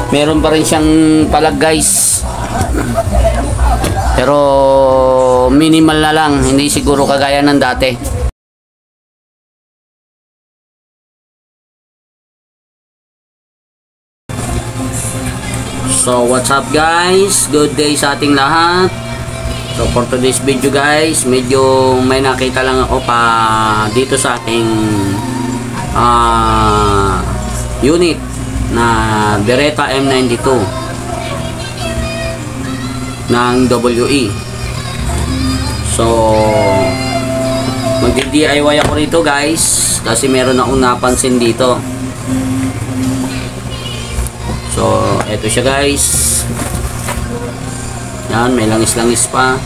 Meron pa rin siyang palag guys, pero minimal na lang, hindi siguro kagaya ng dati. So what's up guys, good day sa ating lahat. So for today's video guys, medyo may nakita lang ako pa dito sa ating unit na Beretta M92 ng WE. So magdi-DIY ako rito guys, kasi meron akong napansin dito. So eto siya guys, yan, may langis-langis pa.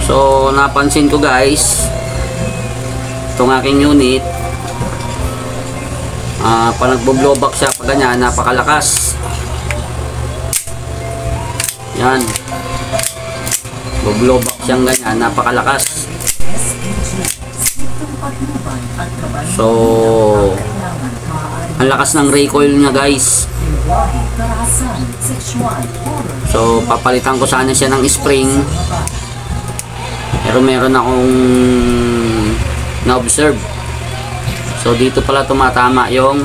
So napansin ko guys, itong aking unit, pag nagbo-blowback siya pag ganyan, napakalakas. Yan, bo-blowback siyang ganyan, napakalakas. So ang lakas ng recoil niya guys. So papalitan ko sana siya ng spring, pero meron akong na-observe. So dito pala tumatama yung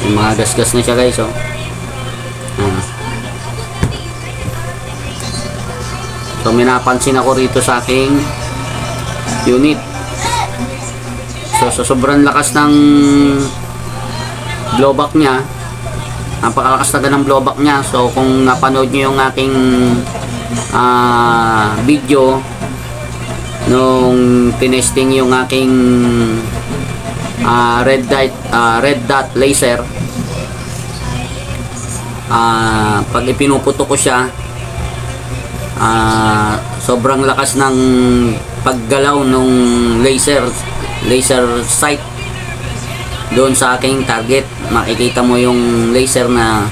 yung mga gas-gas na siya guys. So so may napansin ako rito sa aking unit. So sa sobrang lakas ng blowback niya, napakalakas talaga ng blowback niya. So kung napanood nyo yung aking video nung tinesting yung aking red dot laser, pag ipinuputo ko siya, sobrang lakas ng paggalaw nung laser sight doon sa aking target. Makikita mo yung laser na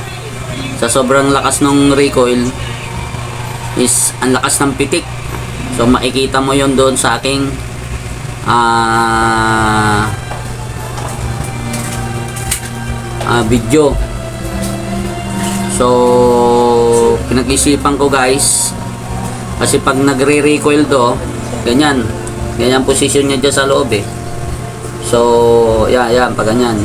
sa sobrang lakas ng recoil is ang lakas ng pitik. So makikita mo yon doon sa aking video. So pinag-isipan ko guys, kasi pag nagre-recoil to, ganyan position niya dyan sa loob eh. So yan pag ganyan,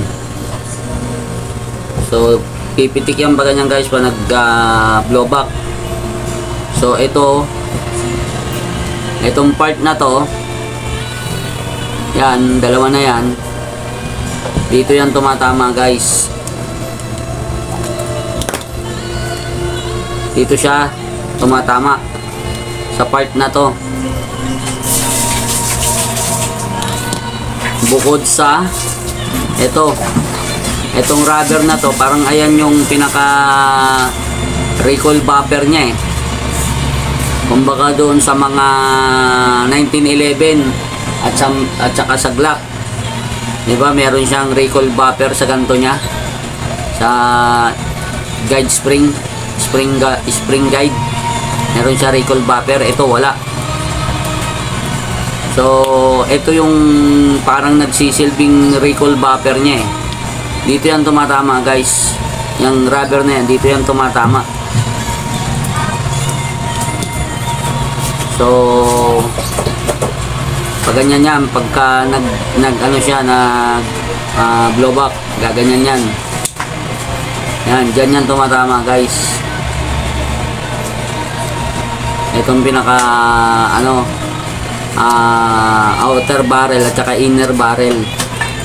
so pipitik yan pag ganyan guys, pag nag blowback. So itong part na to, yan, dalawa na yan, dito yan tumatama guys. Dito siya tumatama sa part na to, bukod sa itong rubber na to, parang ayan yung pinaka recoil buffer niya eh. Kumbaga doon sa mga 1911 at saka sa Glock, diba, meron siyang recoil buffer sa ganto niya, sa guide spring guide, meron siya recoil buffer. Ito wala. So ito yung parang nagsisilbing recoil buffer niya eh. Dito yan tumatama guys, yung rubber na yan, dito yan tumatama. So pag ganyan yan, pagka nag ano siya, blowback, gaganyan yan. Yan, dyan yan tumatama guys. Itong pinaka outer barrel at saka inner barrel,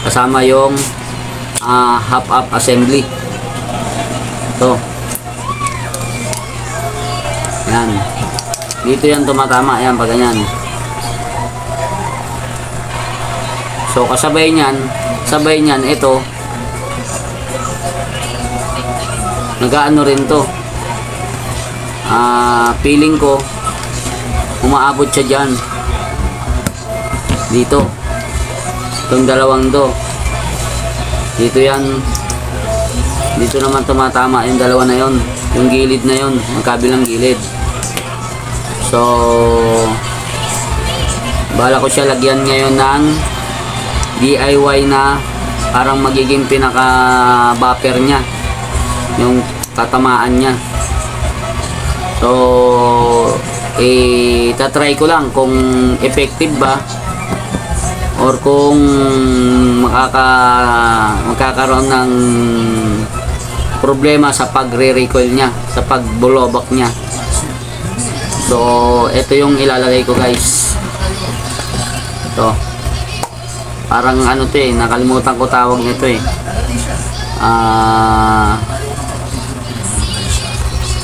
kasama yung half up assembly. To yan, dito yan tumatama, yan pag ganyan. So kasabay niyan ito, nagaano rin to, feeling ko umaabot siya dyan, dito, itong dalawang to, dito yan Dito naman tumatama yung dalawa na yon, yung gilid na yon, yung kabilang gilid. So bala ko siya lagyan ngayon ng DIY na parang magiging pinaka buffer nya, yung tatamaan nya. So tatry ko lang kung effective ba or kung magkakaroon ng problema sa pagre-recoil nya, sa pagbulobak nya. So ito yung ilalagay ko guys. Ito parang ano to nakalimutan ko tawag nito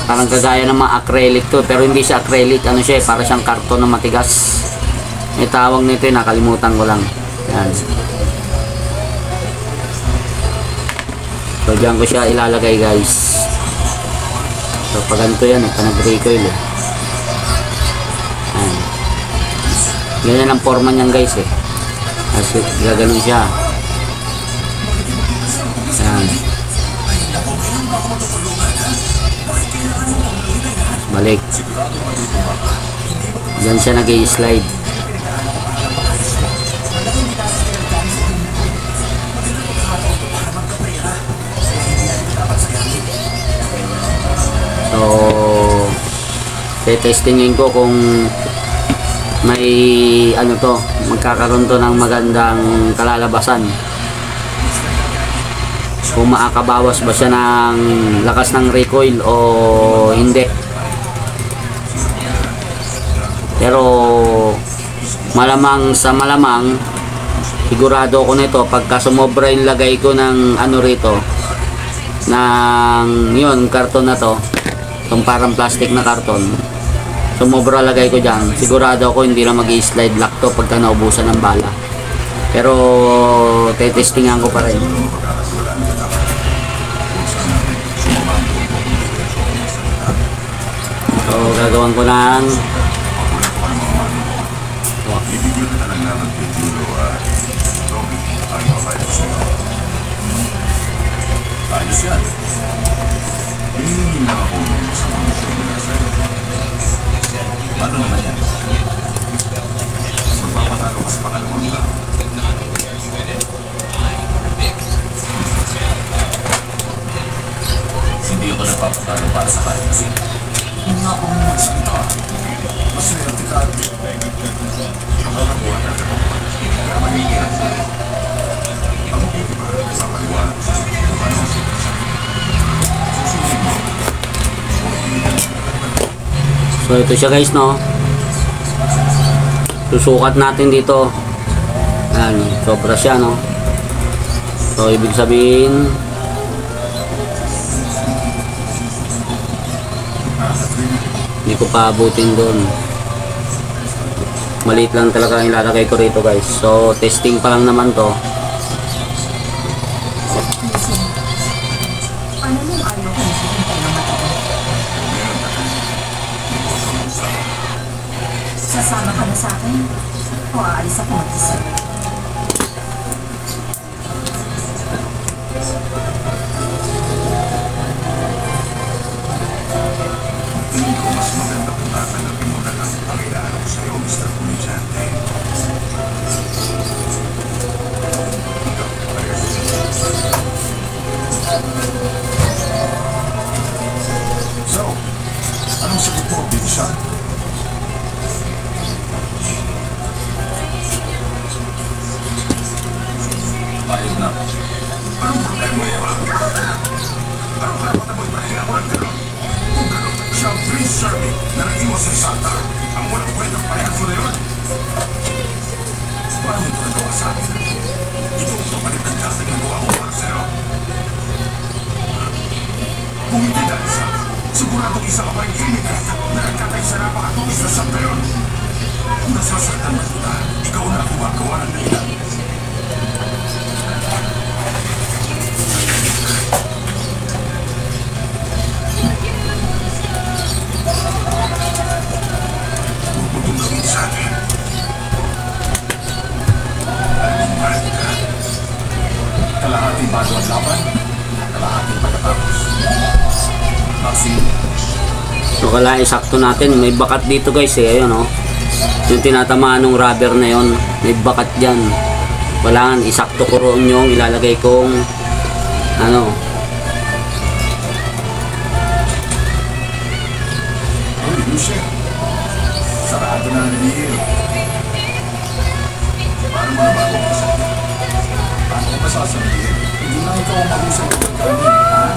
parang kagaya ng mga acrylic to, pero hindi siya acrylic, ano siya para siyang karton na matigas. May tawag nito nakalimutan ko lang. Yan. So dyan ko siya ilalagay guys. So pag ganito yan nag-recoil Yan. Ganyan ang forma niyan guys kasi gaganon siya. Yan. Balik. Diyan siya nag-i-slide. So testingin ko kung may ano to, magkakaroon to ng magandang kalalabasan, kung makakabawas ba siya ng lakas ng recoil o hindi. Pero malamang sa malamang sigurado ko nito pagka sumobra yung lagay ko ng ano rito, ng yun karton na to, itong parang plastic na karton, sumobra lagay ko dyan, sigurado ako hindi na mag-i-slide lock to pagka naubusan ng bala. Pero tetestingan ko pa rin. So gagawin ko ng ayos yan. Hinihingi lang ako sa mga ano naman yan? Magpapatalo ka sa pangalawang lang. Hindi ako nagpapatalo para sa kahit kasi hindi nga ako magsalita. Mas vertical. Ang nakakuha na ito. Kaya magiging ang iba sa paliwanag sa so ito siya guys, no, susukat natin dito. Ayan, sobra siya, no. So ibig sabihin hindi ko pa abutin doon, maliit lang talaga ang ilalagay ko rito guys. So testing pa lang naman to. Sasama ka na sa akin o aalis ako mag-isa? Hindi ko mas maganda kung tatanggapin mo na lang ang ilaalo ko sa'yo, Mr. Comichante. So, anong sagot mo, Big Shot? Ayos na. Anong problema yun? Anong karapatan mo ipahinga mo ng gano'n? Kung gano'n, siya ang Prince Charming na nag-iwas sa Santa. Ang walang kwentang payaso na yun. Paano ito nagawa sa akin? Ito ang kapalit ng dati ng gawa ko para sa'yo. Kung hindi dahil sa siguradong isa ka pa rin immigrant na nagkatay sa napakatulis na Santa yun. Kung nasasaktan na kita, ikaw na gumagawa ng dahilan. Kalahating bago ang laban, kalahating pagkatapos. So kailangan isakto natin. May bakat dito guys eh. Ayun oh. Yung tinatamaan ng rubber na yon, may bakat dyan. Kailangan isakto ko roon yung ilalagay kong ano. Uy, Lucia. Sarado na nilihil. Paano mo na bago kasi? Paano ko pa sasabihin? Hindi na ikaw ang mag-usap ng pagkanin, ha?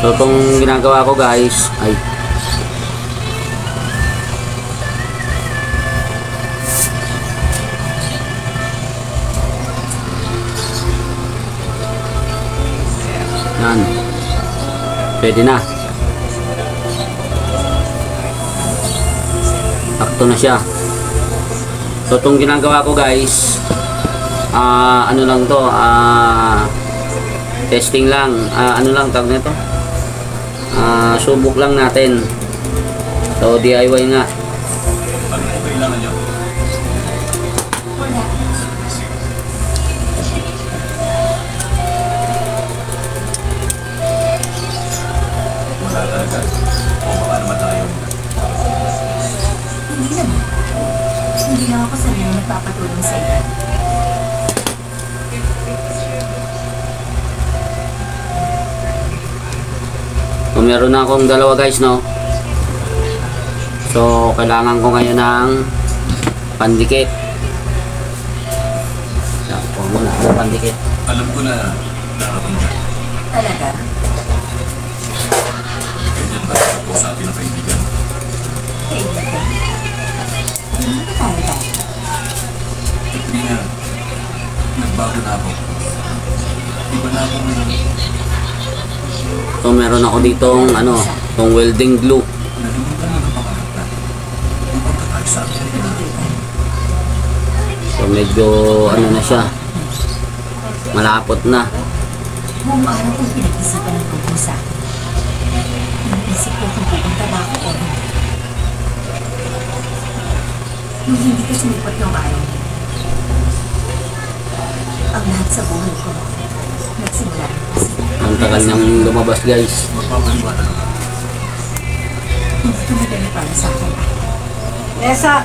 So itong ginagawa ko guys ay yan, pwede na, sakto na siya. So itong ginagawa ko guys, ano lang to, testing lang, ano lang tawag nito, subok lang natin. So DIY nga. Ano po kailangan niyo? Wala. Wala talaga. O baka naman tayo. Hindi naman. Hindi lang ako sanay na nagpapatulong sa iyo. So meron na akong dalawa guys, no. So kailangan ko ngayon ng pandikit. Ako muna ang pandikit. Alam ko na darating ka. Talaga? Ganyan ba sa po sa atin ang kaibigan? Kaibigan. Hindi ba tayo tayo? Katrina, nagbago na ako. Iba na ako ngayon. So meron ako ditong ano, tong welding glue. Nalimutan mo ng pangarap natin. Pupunta tayo sa atin. So medyo ano na siya, malapot na. Buong araw kong pinag-isipan ng tungkol sa akin. Iniisip ko kung pupunta ba ako o hindi. Nung hindi ka sumipat ng araw, ang lahat sa buhay ko nagsimula ng kasi. Ang tagal niyang lumabas guys. Magpapaliwanag ako. Hindi ko madali para sa akin. Nessa!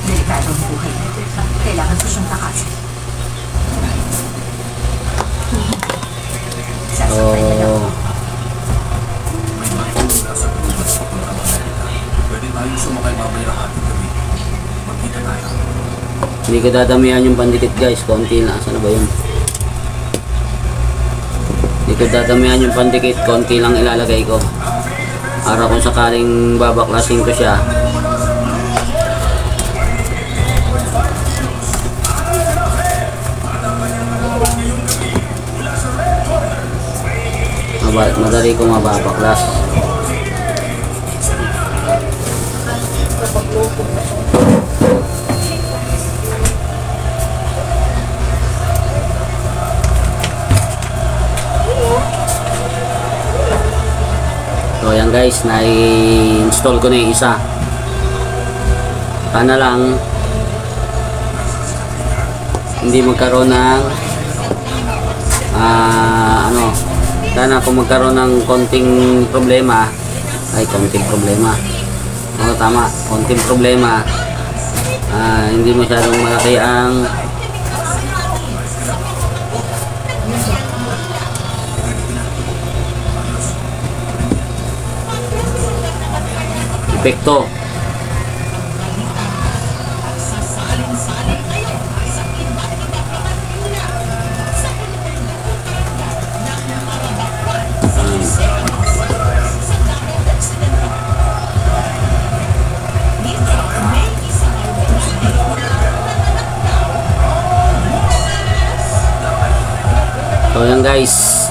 Delikado ang buhay. Kailangan ko siyang takasin. Sasakay na lang. So May matulong na sa tulad sa puntang Amerika. Pwede tayong sumakay mamaya ating gabi. Magkita tayo. hindi ko dadamihan yung pandikit guys, konti na. Saan na ba yun? Hindi ko dadamihan yung pandikit, konti lang ilalagay ko. Para kung sakaling babaklasin ko siya, madali ko mababaklas. So yan guys, na-install ko na yung isa. Sana lang hindi magkaroon ng ano, sana kung magkaroon ng konting problema, konting problema, tama, konting problema, hindi masyadong malaki ang epekto. So yan guys,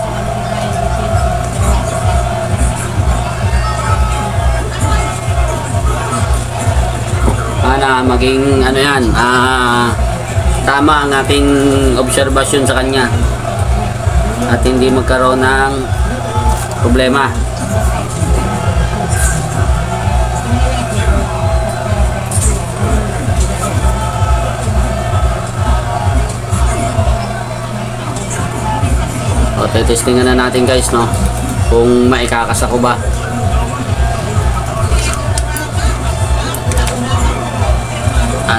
sana maging ano yan, tama ang ating obserbasyon sa kanya at hindi magkaroon ng problema. O Testingan na natin guys, no, kung maikakas ako ba.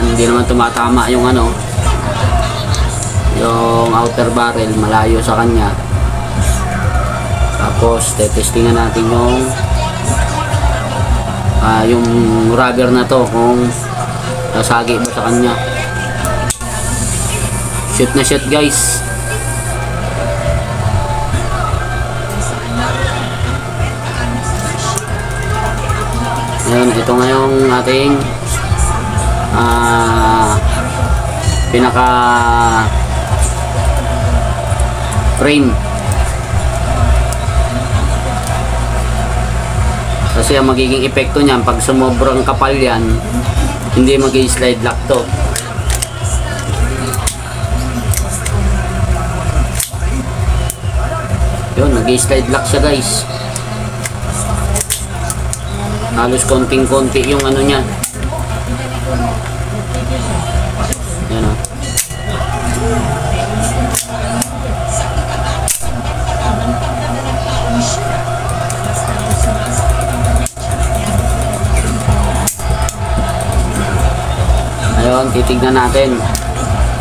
Hindi naman tumatama yung ano, yung outer barrel, malayo sa kanya. Tapos testingan natin yung rubber na to, kung nasagi ba sa kanya. Shoot na shoot guys. Ayan, ito nga yung ating pinaka frame. Kasi ang magiging epekto niyan, pag sumobrang kapal yan, hindi mag-slide lock to. Yun, nag-slide lock siya guys. Halos konting-konti yung ano niya. Yan o. Ayun, titignan natin.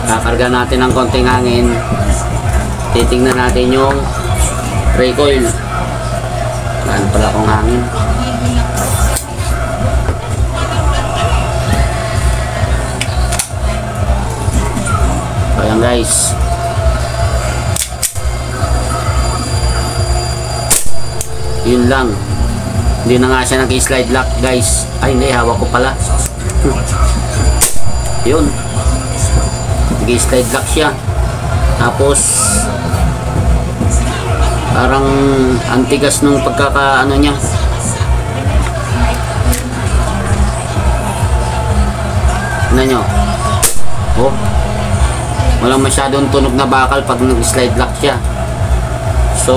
Kakarga natin ng konting hangin. Titignan natin yung recoil. Saan pala akong hangin? Ayan guys. Yun lang. Hindi na nga siya nag-slide lock guys. Ay hindi, hawak ko pala. Yun. Nag-slide lock siya. Tapos parang antigas nung pagkakaano niya. Tignan nyo. Oh, walang masyadong tunog na bakal pag nag-slide lock siya. So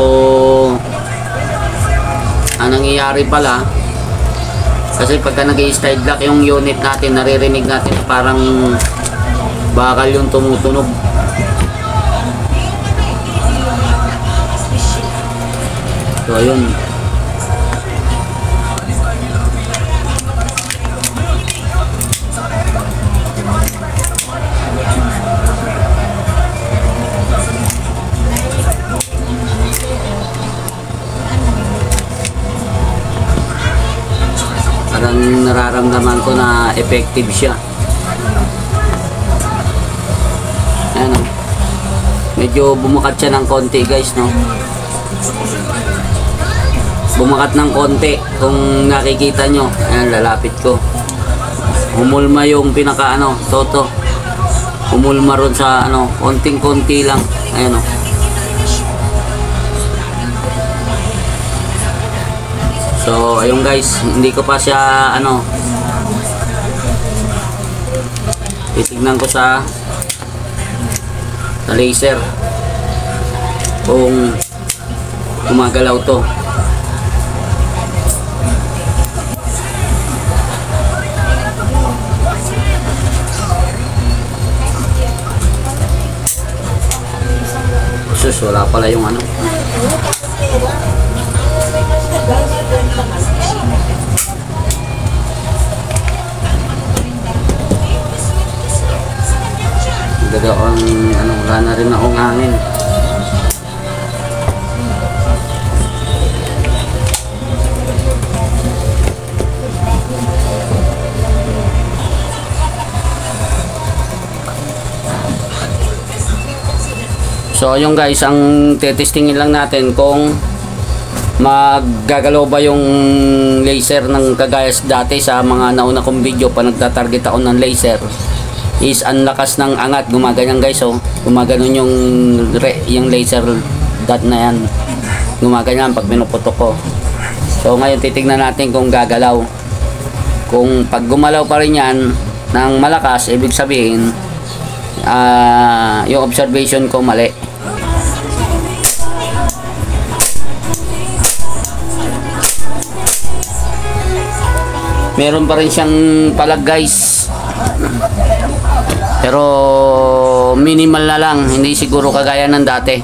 ang nangyayari pala, kasi pagka nag-slide lock yung unit natin, naririnig natin parang bakal yung tumutunog. So ayun. Parang nararamdaman ko na effective siya. Ayan o. Medyo bumukat siya ng konti guys, no? Bumakat ng konti kung nakikita nyo. Ayan, lalapit ko. Humulma yung pinaka ano, toto. Humulma ron sa ano, konting-konti lang. Ayan o. So ayun guys, hindi ko pa siya ano, titignan ko sa laser kung gumagalaw to. Sus, wala pala yung ano. Gagawang ano, wala na rin akong hangin. So yung guys, ang tetestingin lang natin kung maggagalaw ba yung laser ng kagaya dati sa mga nauna kong video pa nagtatarget ako ng laser. Is ang lakas ng angat, gumaganyan guys, oh. Gumaganon yung laser dot na yan. Gumaganyan pag pinuputok ko. So ngayon titignan natin kung gagalaw. Kung pag gumalaw pa rin yan ng malakas, ibig sabihin yung observation ko mali. Meron pa rin siyang palag guys, pero minimal na lang, hindi siguro kagaya ng dati.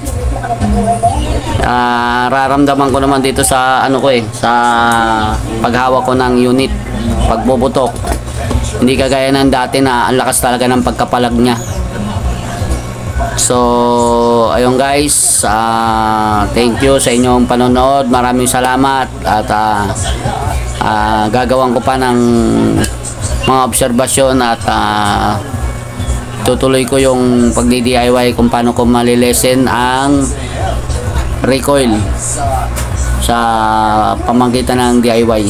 Raramdaman ko naman dito sa ano ko sa paghawak ko ng unit, pagbubutok. Hindi kagaya ng dati na ang lakas talaga ng pagkapalag niya. So, ayun guys, thank you sa inyong panonood. Maraming salamat at gagawin ko pa ng mga obserbasyon at tutuloy ko yung pagdi-DIY kung paano ko malilesen ang recoil sa pamamagitan ng DIY.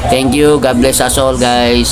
Thank you. God bless us all guys.